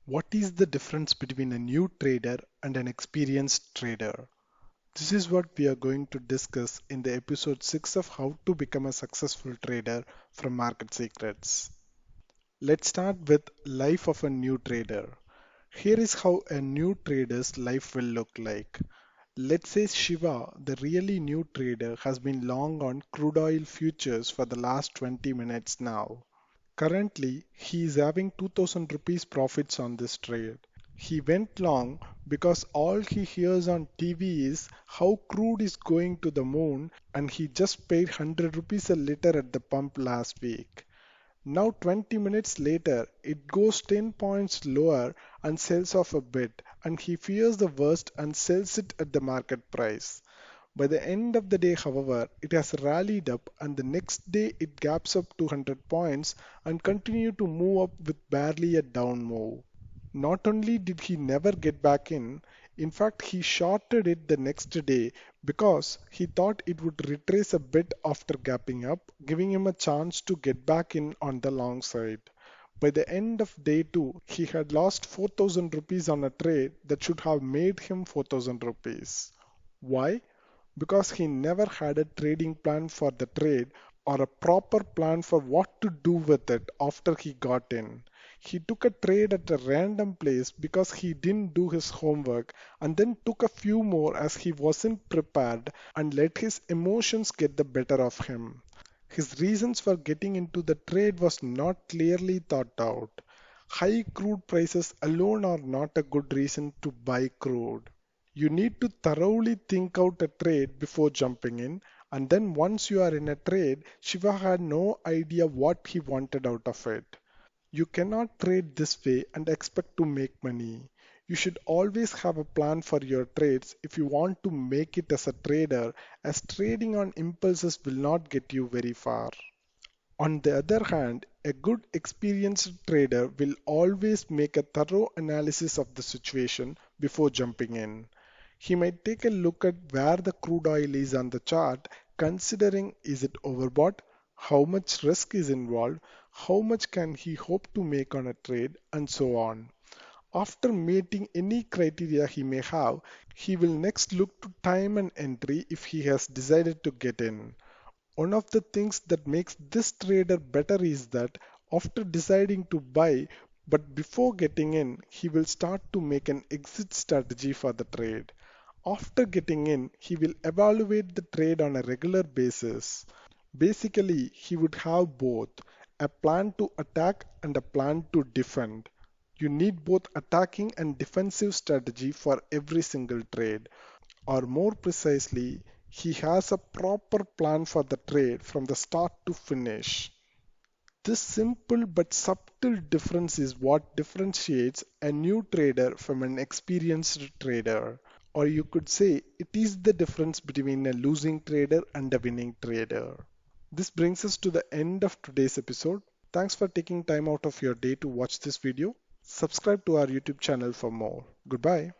What is the difference between a new trader and an experienced trader? This is what we are going to discuss in the episode 6 of How to Become a Successful Trader from Market Secrets. Let's start with life of a new trader. Here is how a new trader's life will look like. Let's say Shiva, the really new trader, has been long on crude oil futures for the last 20 minutes now. Currently, he is having 2000 rupees profits on this trade. He went long because all he hears on TV is how crude is going to the moon and he just paid 100 rupees a liter at the pump last week. Now 20 minutes later, it goes 10 points lower and sells off a bit and he fears the worst and sells it at the market price. By the end of the day, however, it has rallied up and the next day it gaps up 200 points and continue to move up with barely a down move. Not only did he never get back in fact he shorted it the next day because he thought it would retrace a bit after gapping up, giving him a chance to get back in on the long side. By the end of day 2, he had lost 4000 rupees on a trade that should have made him 4000 rupees. Why? Because he never had a trading plan for the trade or a proper plan for what to do with it after he got in. He took a trade at a random place because he didn't do his homework and then took a few more as he wasn't prepared and let his emotions get the better of him. His reasons for getting into the trade was not clearly thought out. High crude prices alone are not a good reason to buy crude. You need to thoroughly think out a trade before jumping in, and then once you are in a trade, Shiva had no idea what he wanted out of it. You cannot trade this way and expect to make money. You should always have a plan for your trades if you want to make it as a trader, as trading on impulses will not get you very far. On the other hand, a good experienced trader will always make a thorough analysis of the situation before jumping in. He might take a look at where the crude oil is on the chart, considering is it overbought, how much risk is involved, how much can he hope to make on a trade, and so on. After meeting any criteria he may have, he will next look to time and entry if he has decided to get in. One of the things that makes this trader better is that after deciding to buy, but before getting in, he will start to make an exit strategy for the trade. After getting in, he will evaluate the trade on a regular basis. Basically, he would have both a plan to attack and a plan to defend. You need both attacking and defensive strategy for every single trade, or more precisely, he has a proper plan for the trade from the start to finish. This simple but subtle difference is what differentiates a new trader from an experienced trader. Or you could say it is the difference between a losing trader and a winning trader. This brings us to the end of today's episode. Thanks for taking time out of your day to watch this video. Subscribe to our YouTube channel for more. Goodbye.